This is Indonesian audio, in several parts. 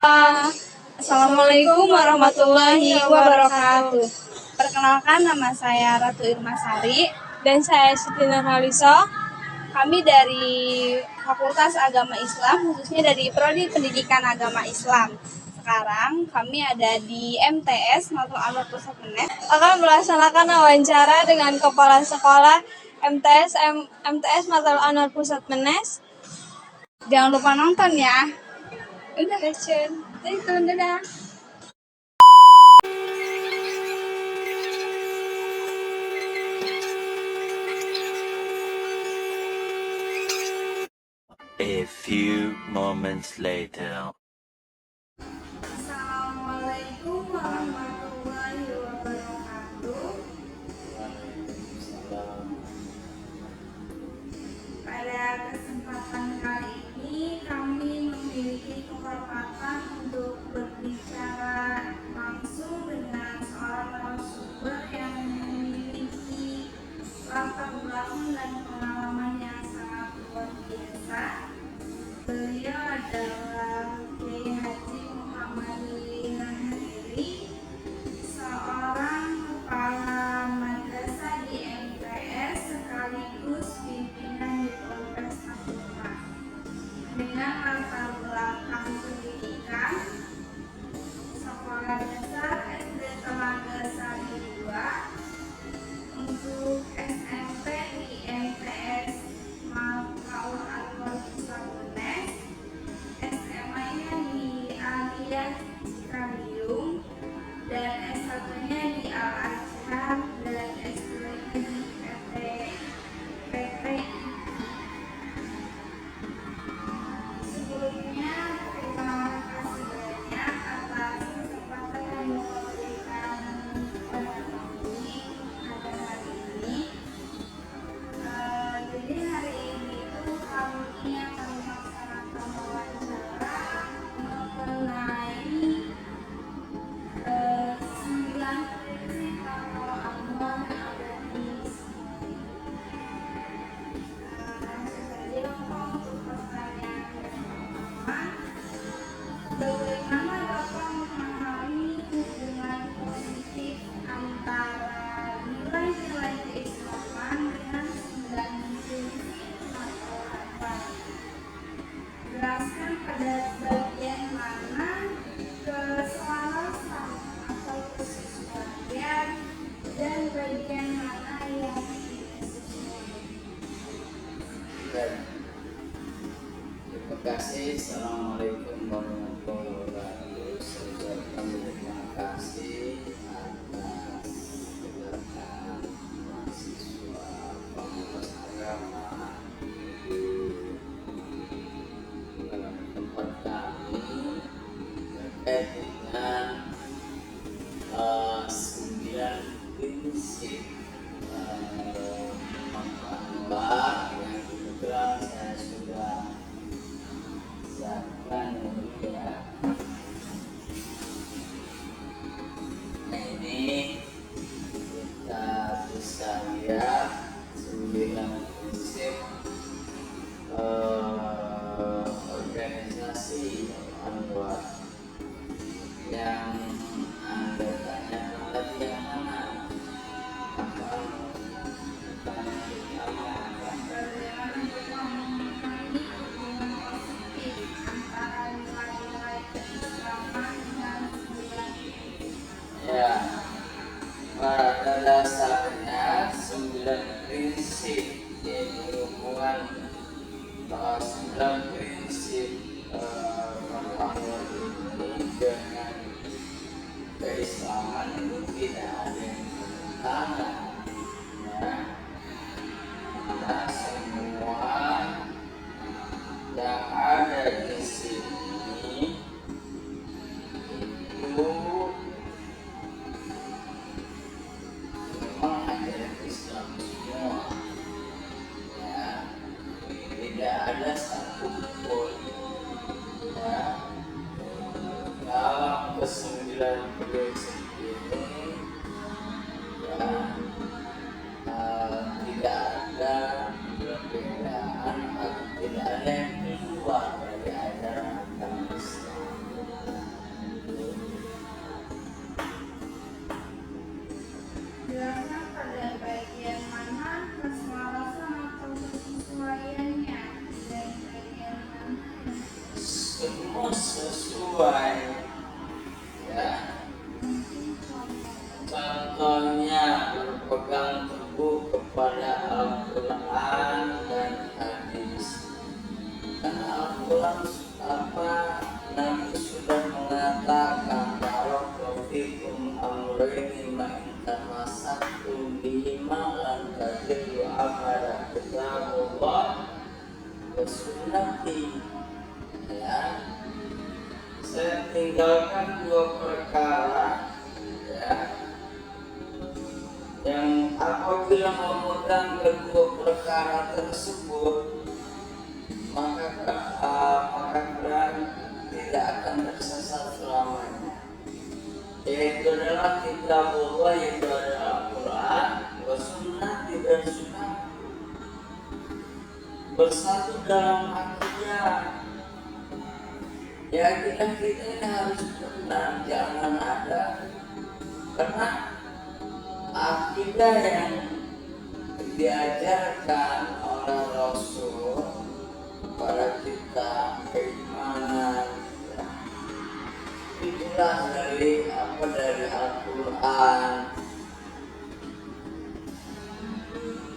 Assalamualaikum warahmatullahi wabarakatuh. Perkenalkan, nama saya Ratu Irmasari dan saya Siti Nurhaliza. Kami dari Fakultas Agama Islam, khususnya dari Prodi Pendidikan Agama Islam. Sekarang kami ada di MTS Matul Anwar Pusat Menes, Akan melaksanakan wawancara dengan Kepala Sekolah MTS Matul Anwar Pusat Menes. Jangan lupa nonton ya. Udah, itu dadah. A few moments later. Assalamualaikum warahmatullahi wabarakatuh. Pada kesempatan kali ini kami memiliki kehormatan untuk berbicara langsung dengan seorang narasumber yang memiliki latar belakang dan pengalaman yang sangat luar biasa. Beliau adalah Kiai Haji Muhammad Nahiri, seorang kepala madrasah di MTS sekaligus pimpinan di Polres Tangerang. Dengan latar belakang pendidikan sekolah dasar SD Telaga Sari 2, untuk SMP di MTS Matul Anwar Pusat Menes, SMA-nya di Aliyah Cikariung, dan S1-nya di Al-Azhar, dan S2-nya di PT. Sebelumnya, terima kasih banyak atas kesempatan yang diberikan pada kami pada hari ini. Jadi hari ini tuh kami akan melaksanakan wawancara mengenai 9 prinsip atau amal yang ada di sini. Langsung saja untuk pertanyaan pertama, bagaimana Bapak memahami hubungan positif antara nilai-nilai keislaman dengan 9 prinsip atau apa? Jelaskan pada bagian mana keselarasan atau kesesuaian dan bagian mana yang tidak sesuai. Terima kasih. Assalamualaikum warahmatullahi wabarakatuh. Saya terima kasih atas kedatangan mahasiswa Fakultas Agama di tempat kami terkait dengan 9 prinsip Anwar yang kebetulan saya sudah siapkan ya. Nah ini kita bisa lihat 9 prinsip organisasi Anwar. Yang Anda tanyakan tadi yang mana? Ya, pada dasarnya 9 prinsip yaitu hubungan 9 prinsip Anwar ini dengan keislaman itu tidak ada yang bertentangan. Ya, kita semua yang ada di sini itu memang ajaran Islam semua. Ya, tidak ada satu pun ya dalam ke-9 prinsip ini ya tidak ada perbedaan atau tidak ada yang kedua ilmu sesuai, ya. Contohnya berpegang teguh kepada Al-Quran dan hadis. Karena Al-Quran Nabi sudah mengatakan kalau fikum amrayni ma tamassaktum bihima lan tadillu amara kitabullah wa sunnati. Ya, saya tinggalkan dua perkara, ya, yang apabila memegang kedua perkara tersebut maka kalian tidak akan tersesat selamanya, yaitu adalah kitabullah, yaitu adalah Al-Quran, wa sunnati dan sunnah, bersatu dalam akidah. Ya, kita ini harus benar, jangan ada, karena akidah yang diajarkan oleh Rasul pada kita, keimanan, itulah dari Al-Quran.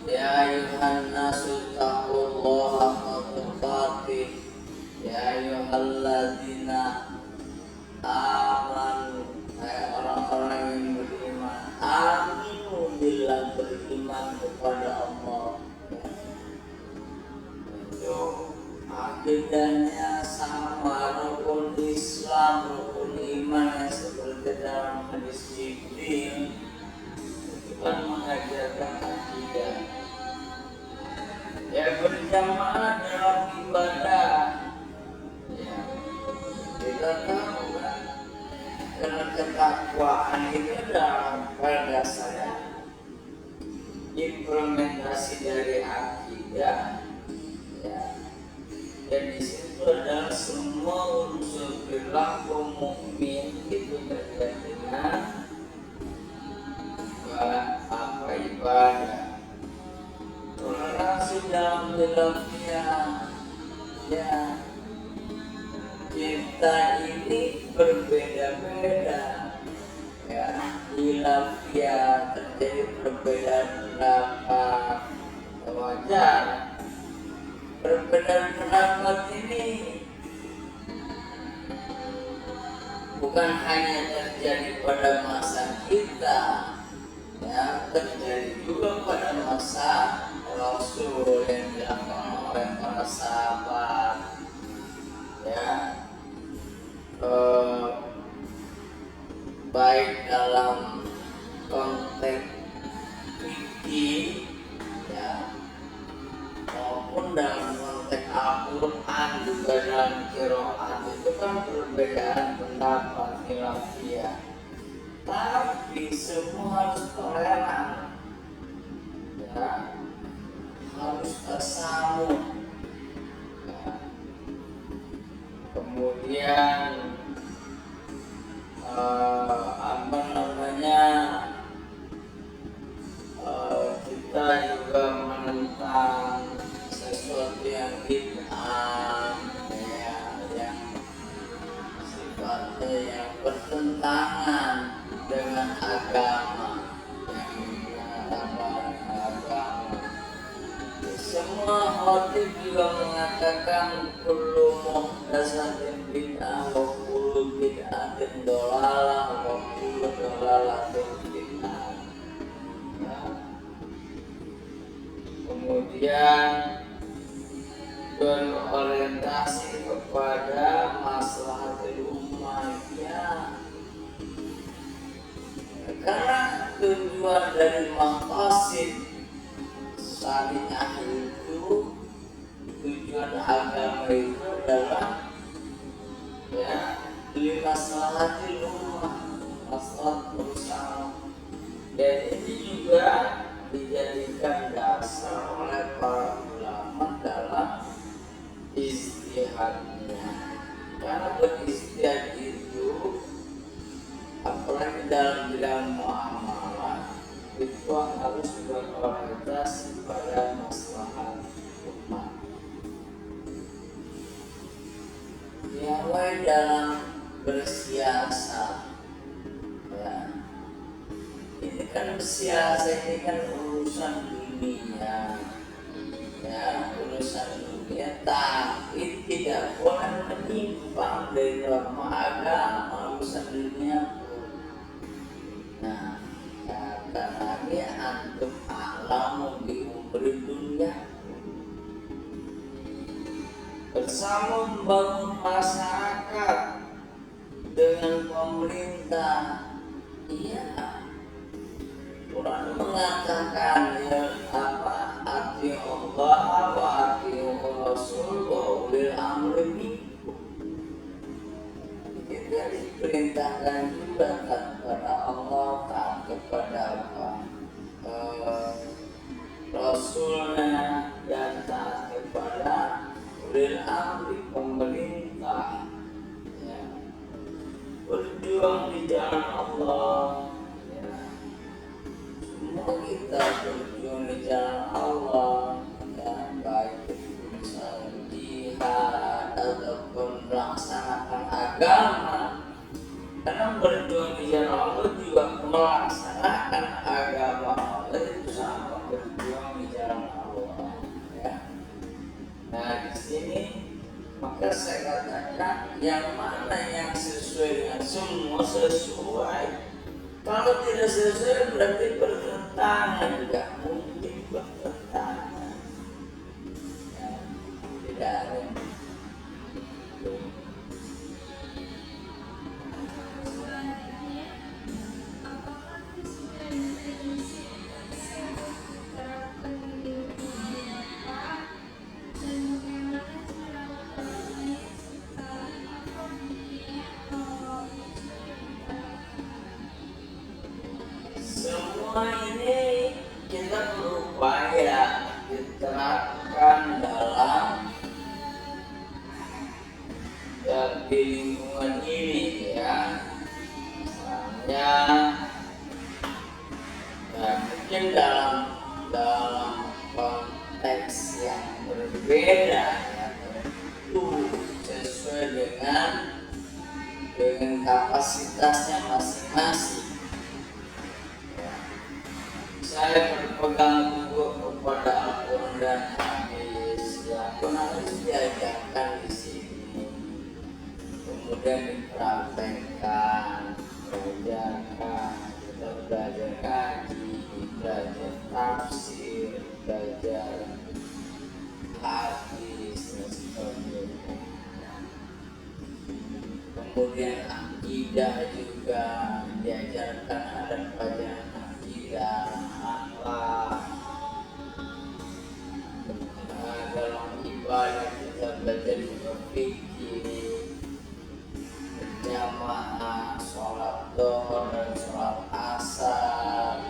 Ya ayuhan nasu taqullaha haqqa tuqatih, ya ayyuhalladzina amanu, hai orang-orang yang beriman, aminu billah, beriman kepada Allah. Itu akidahnya sama, rukun Islam, rukun iman yang seperti dalam hadis Jibril itu kan mengajarkan akidah. Ya, berjamaah dalam ibadah, ya, kita tahu kan, karena ketakwaan itu pada saya implementasi dari akidah, ya. Dan di situ adalah semua unsur perilaku mukmin itu terkait dengan ibadah. Toleransi dalam dalamnya, ya, kita ini berbeda-beda, ya, hilafiyah, terjadi perbedaan pendapat, wajar. Perbedaan pendapat ini bukan hanya terjadi pada masa kita, ya, terjadi juga pada masa Rasul yang dilakukan oleh para sahabat, ya, baik dalam konteks fikih, ya, maupun dalam konteks Al-Quran, juga dalam qiraat itu kan perbedaan pendapat khilafiyah, tapi semua harus toleran, ya, harus bersama, ya. Kemudian kita juga menentang sesuatu yang bid'ah, ya, yang sifatnya yang bertentangan dengan agama, yang mengatakan agama. Semua khatib juga mengatakan kullu muhdatsatin bid'ah wa kullu bid'atin dhalalah wa kullu dhalalatin bid'ah. Ya. Kemudian berorientasi kepada maslahatul umatnya, karena tujuan dari maqasid syariah itu, tujuan agama itu adalah, ya, limaslahatil ummah, maslahat bersama. Dan ini juga dijadikan dasar oleh para ulama dalam ijtihadnya. Karena beristihad itu, apalagi dalam bidang muamalah, itu harus berorientasi pada maslahat umat. piawai dalam bersiasat. Ya. Ini kan bersiasat, ini kan urusan dunia, ya, urusan dunia, tapi tidak boleh menyimpang dari norma agama urusan dunia pun. Nah, kata lagi antum alamu bi umri dunia, bersama membangun masyarakat dengan pemerintah. Iya, Quran mengatakan ya apa, ati Allah wa ati Rasul wa ulil amri minkum. Kita diperintahkan juga taat kepada Allah, taat kepada apa, Rasulnya, dan taat kepada ulil amri pemerintah. Ya. Berjuang di jalan Allah. Kita berjuang di jalan Allah, ya, baik itu misalnya jihad ataupun melaksanakan agama. Karena berjuang di jalan Allah juga melaksanakan agama Allah, itu sama berjuang di jalan Allah. Ya. Nah, di sini maka saya katakan yang mana yang sesuai dengan semua sesuai. Kalau tidak sesuai berarti bertentangan, tidak mungkin bertentangan. Ya, tidak ada. Semua ini kita berupaya diterapkan dalam di lingkungan ini, ya. Misalnya, ya, mungkin dalam konteks yang berbeda, ya, tentu sesuai dengan kapasitasnya masing-masing. Saya berpegang teguh kepada Al-Quran dan Hadis, ya, pun harus diajarkan di sini, kemudian dipraktekkan, diajarkan, kita belajar kaji, belajar tafsir, belajar hadis dan sebagainya. Kemudian akidah juga diajarkan, ada pelajaran akidah. Dalam ibadah kita belajar juga fikih, berjamaah, sholat dhuhr dan sholat asar.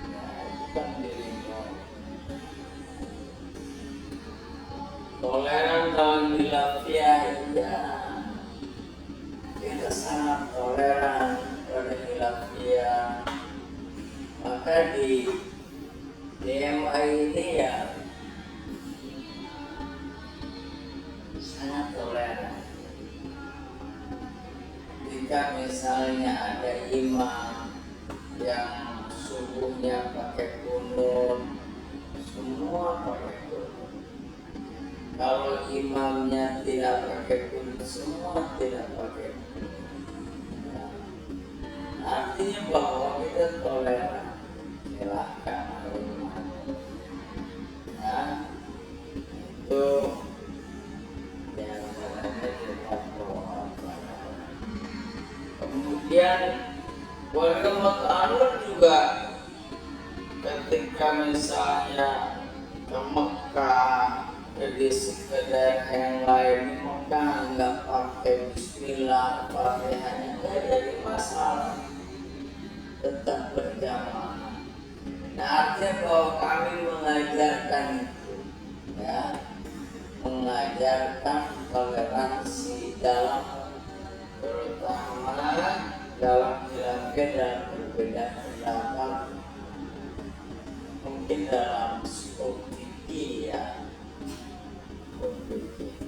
Ya, itu kan dirinya. Toleran dalam khilafiyah, ya, kita sangat toleran pada khilafiyah. Maka di DMA ini ya sangat toleran. Jika misalnya ada imam yang subuhnya pakai kunut, semua pakai kunut. Kalau imamnya tidak pakai kunut, semua tidak pakai kunut. Nah, artinya bahwa kita toleran. Silahkan, ya, itu diantaranya kita doa. Kemudian warga Mekah juga ketika misalnya ke Mekah, ke daerah yang lain di Mekah nggak pakai Bismillah, pakai hanya nggak jadi masalah, tetap berjamaah. Nah, artinya bahwa kami mengajarkan itu, ya, mengajarkan toleransi dalam, terutama dalam khilafiyah dan berbeda pendapat, mungkin dalam skop fikih, ya, skop fikih.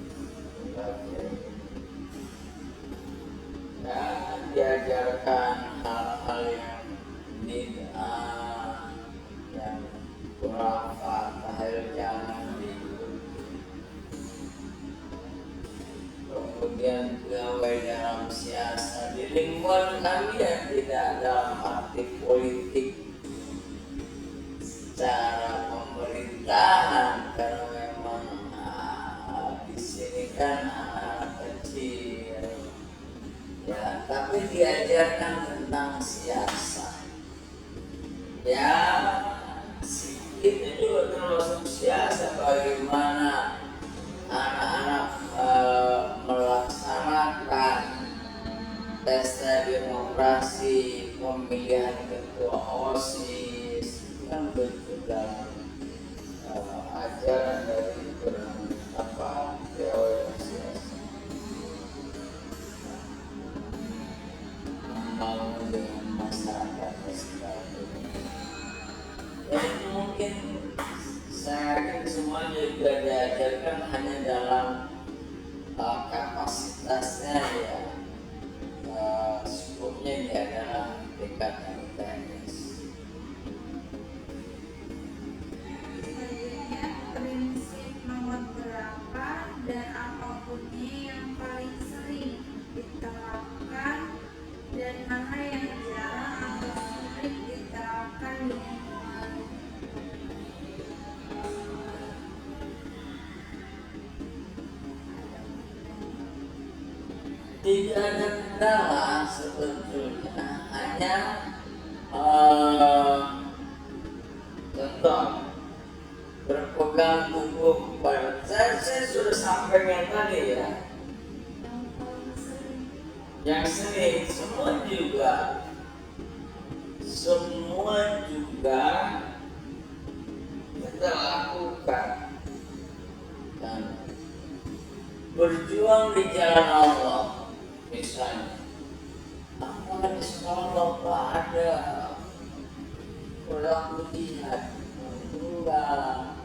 diajarkan hal-hal yang bid'ah, yang khurafat, tahlil jangan diikuti. Kemudian pegawai dalam siasat di lingkungan kami yang tidak dalam arti politik secara pemerintahan, karena memang di sini kan anak kecil ya, tapi diajarkan tentang siasat ya, itu juga termasuk siasat, bagaimana anak-anak melaksanakan pesta demokrasi, pemilihan ketua OSIS, kan begitu dalam ajaran dari teori siasat, membangun dengan masyarakat sekitar. Jadi mungkin saya yakin semuanya juga diajarkan hanya dalam kapasitasnya ya, skupnya ini adalah tingkat MTS. Prinsip nomor berapa dan apapunnya yang paling sering diterapkan dan mana yang jarang atau sulit diterapkan di lingkungan. Tidak ada kendala sebetulnya, hanya contoh berpegang teguh pada saya sudah sampaikan tadi ya, yang sering semua juga kita lakukan dan berjuang di jalan Allah. Misalnya, apa di sekolah Bapak ada orang jihad? Enggak.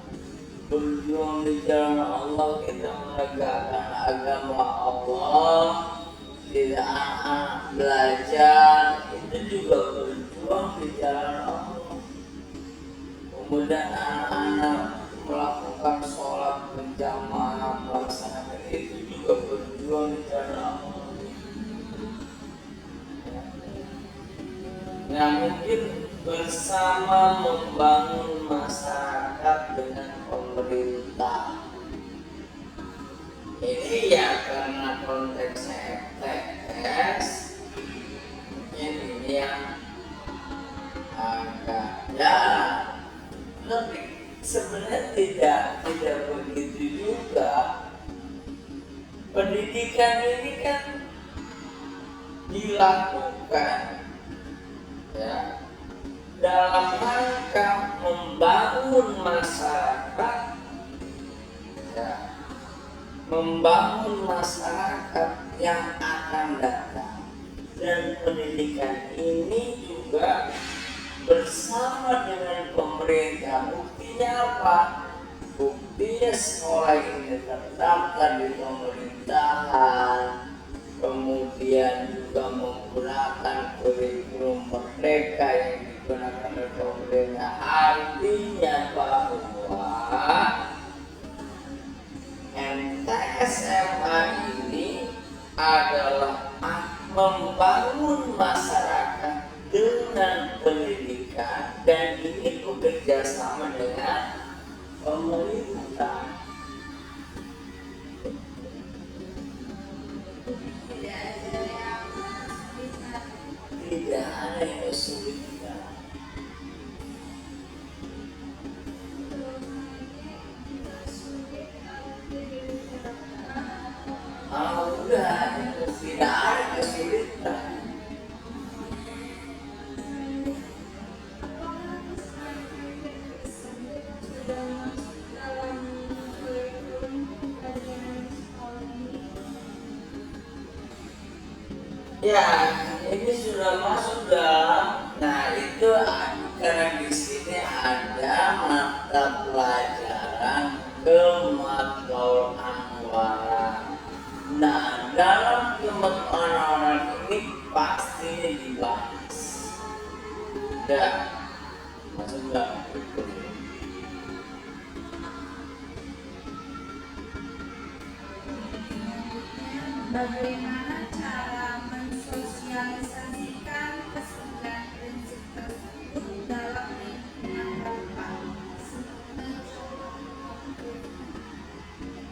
Berjuang di jalan Allah, kita menegakkan agama Allah, tidak anak belajar, itu juga berjuang di jalan Allah. Kemudian anak-anak melakukan sholat berjamaah, melaksanakan itu juga berjuang di jalan Allah. Nah, mungkin bersama membangun masyarakat dengan pemerintah. Ini ya karena konteksnya FTS, ini yang agak ya, tapi sebenarnya tidak begitu juga. Pendidikan ini kan dilakukan ya dalam rangka membangun masyarakat ya, membangun masyarakat yang akan datang, dan pendidikan ini juga bersama dengan pemerintah. Buktinya apa? Buktinya sekolah ini terdaftar di pemerintahan, kemudian juga menggunakan kurikulum merdeka yang digunakan oleh pemerintah. Artinya bahwa MTSMA ini adalah membangun masyarakat dengan pendidikan, dan ini bekerja sama dengan pemerintah. Tidak ada yang kesulitan. Udah, tidak ada kesulitan. Ya, ini sudah masuk dalam. Nah, itu karena di sini ada mata pelajaran Kematul Anwar. Nah, dalam Kematul Anwar ini pasti ada masuk dalam kurikulum. Bagaimana cara mensosialisasikan keseluruhan prinsip tersebut dalam lingkungan Bapak?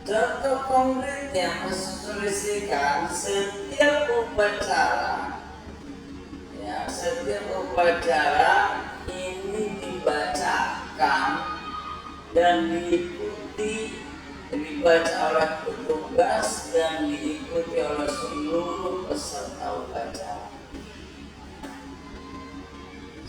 Contoh konkret yang mensosialisasikan setiap upacara, ya, setiap upacara ini dibacakan dan dibaca oleh petugas dan diikuti oleh seluruh peserta upacara.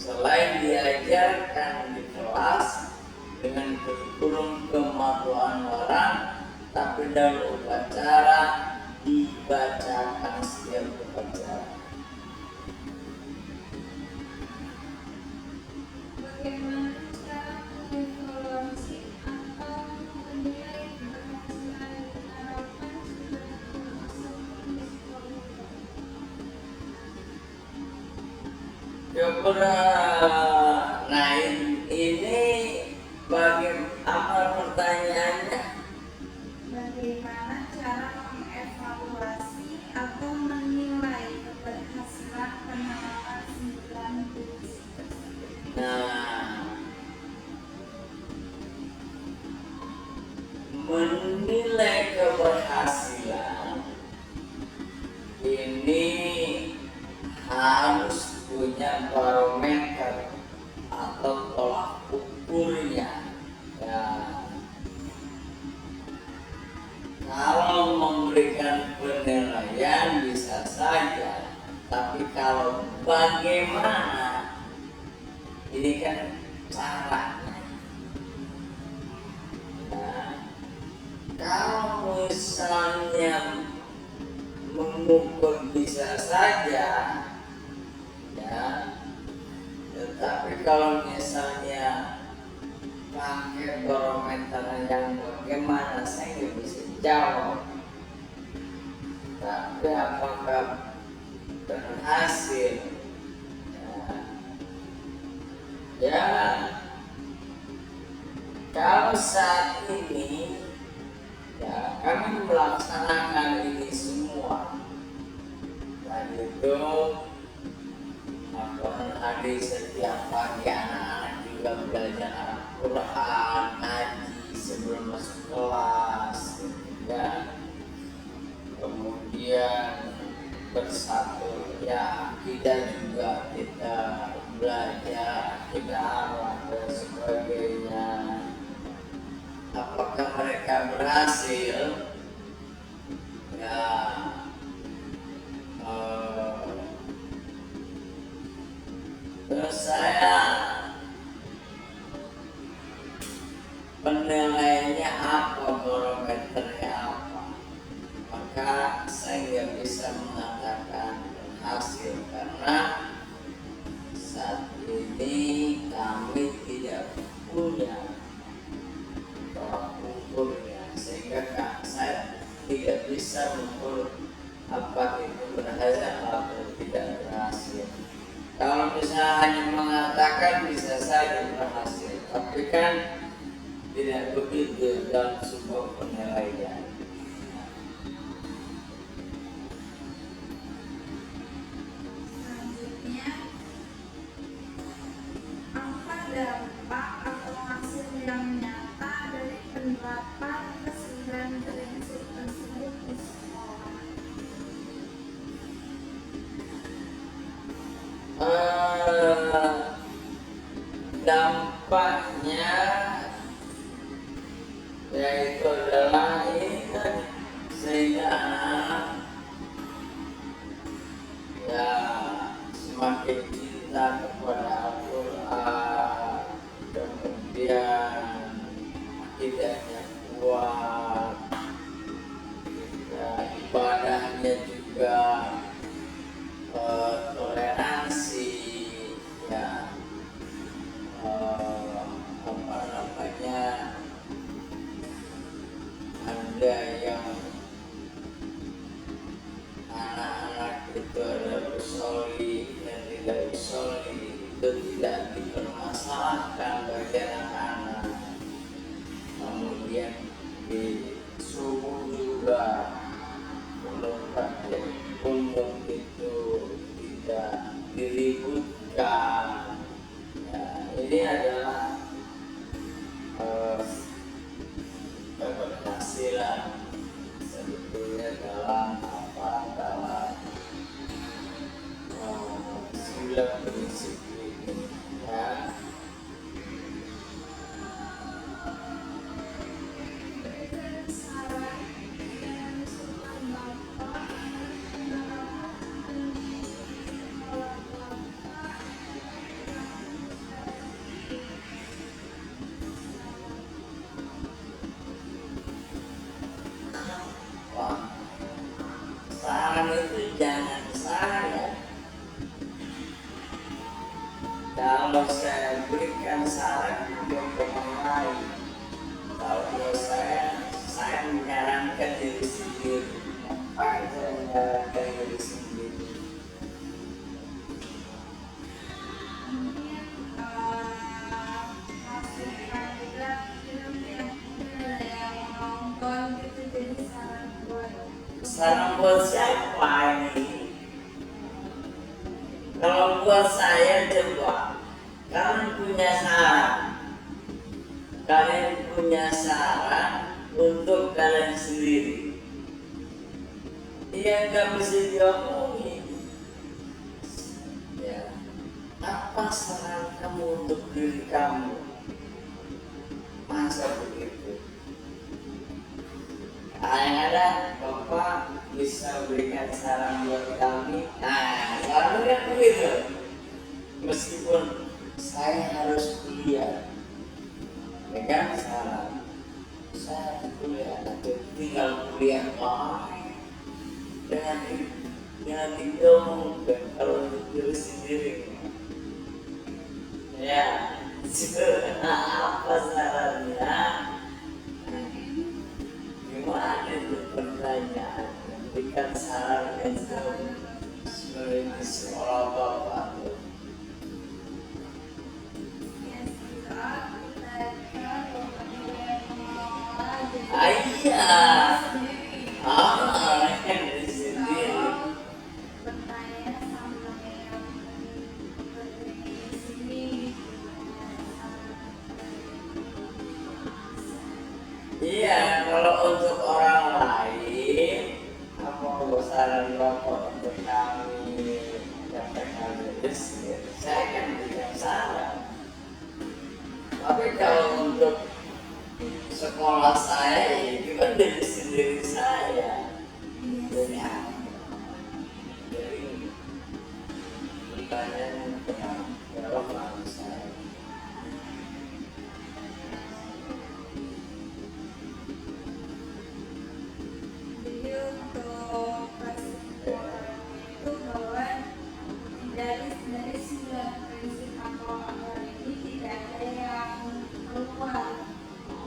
Selain diajarkan di kelas dengan kurikulum kemabuan orang, tapi dalam upacara dibacakan setiap upacara. Bagaimana cara mengevaluasi atau menilai keberhasilan harapan Nah ini apa pertanyaannya? Bagaimana cara mengevaluasi atau menilai keberhasilan penerapan 9 prinsip tersebut? Nah, menilai keberhasilan ini harus punya barometer atau tolak ukurnya. Ya, kalau memberikan penilaian bisa saja, tapi kalau bagaimana, ini kan caranya. Nah, kalau misalnya mengukur bisa saja, ya, tetapi kalau misalnya pakai barometer yang bagaimana, saya nggak bisa jawab. Tapi apakah berhasil? Ya, kalau saat ini ya kami melaksanakan ini semua. Dan itu hari setiap pagi anak-anak juga belajar Al-Quran, ngaji sebelum masuk kelas, ya. Kemudian bersatu, ya, kita juga kita belajar, kita arah dan sebagainya. Apakah mereka berhasil? Ya, terus saya penilaiannya apa, barometernya apa, maka saya nggak bisa mengatakan berhasil karena saat ini kami tidak punya tolak ukurnya, sehingga saya tidak bisa mengukur apa itu berhasil atau tidak berhasil. Kalau misalnya hanya mengatakan bisa saja berhasil, tapi kan tidak begitu dalam sebuah penilaian. Selanjutnya, apa dampak atau hasil yang nyata dari penerapan ke-9 prinsip tersebut di sekolah? Dampaknya yaitu adalah ini kan, sehingga anak ya semakin cinta kepada Al-Quran, kemudian akidahnya kuat, ya, ibadahnya juga toleransi, ya, apa namanya, ada yang anak-anak itu ada usolli dan tidak usolli, itu tidak menyekolahkan bagi anak-anak, kemudian di subuh juga belum praktek umum itu tidak diributkan. Ya, ini adalah keberhasilan sebetulnya dalam dalam sembilan prinsip ini, ya. Wah, saran itu jangan saya. Kalau saya berikan saran untuk orang lain, kalau saya menyarankan diri sendiri. Apa saya menyarankan diri sendiri? Mungkin masukan juga film yang ada yang nonton gitu, jadi saran buat Saran buat siapa ini? Kalau buat saya, coba kalian punya saran untuk kalian sendiri. Dia nggak bisa diomongin. Ya, apa saran kamu untuk diri kamu? Masa begitu? Yang ada Bapak bisa berikan saran buat kami. Nah, selalu kan begitu. Meskipun saya harus kuliah, dengan saran saya kuliah atau tinggal kuliah dengan diomongkan kalau untuk diri sendiri. Ya, apa sarannya? Gimana itu pertanyaan? Berikan saran itu sebenarnya seolah Bapak. Iya, yang di sini. bertanya sama yang di sini. Iya, kalau untuk orang lain, apa saran Bapak untuk kami yang teknologis? Saya kan tidak saran. Tapi kalau untuk sekolah saya, itu kan dari sendiri saya. Jadi pertanyaan yang jawab langsung saya. Jadi untuk kesimpulannya itu bahwa dari 9 prinsip atau agar ini tidak ada yang keluar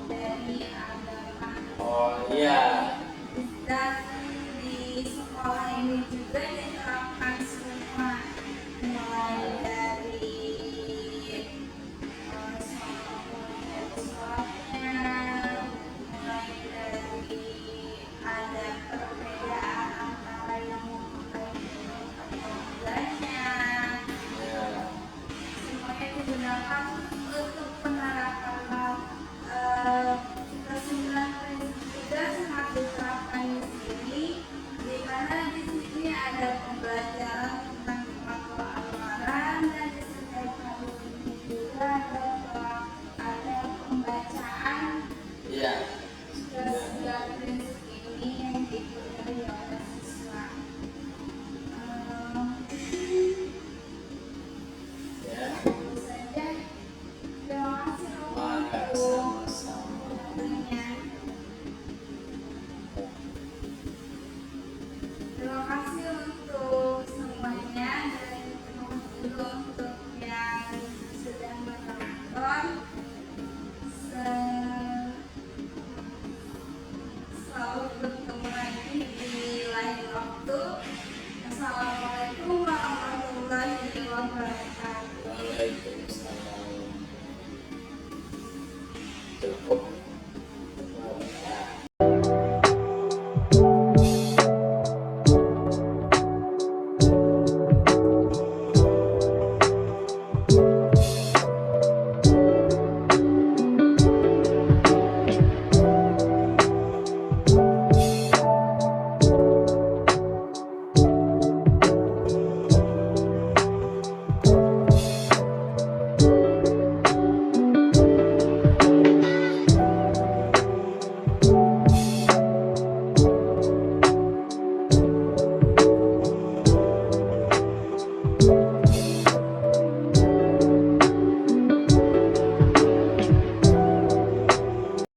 dari agama. Oh iya, Dan di sekolah ini juga diterapkan semua, mulai dari sholatnya, mulai dari ada perbedaan antara yang memakai atau enggaknya, iya. semuanya digunakan untuk penerapan kesembilan prinsip juga sangat diterapkan di sini, di mana di sini ada pembelajaran tentang makhluk awalan, dan di setiap hari ini juga ada pembacaan Iya. kesembilan prinsip ini yang diikuti oleh siswa. Ya. Tentu saja, terima kasih Maka untuk sama-sama. waktunya. Terima kasih untuk semuanya, dan terima kasih juga untuk yang sudah menonton. Selalu bertemu lagi di lain waktu. Assalamualaikum warahmatullahi wabarakatuh. Waalaikumsalam.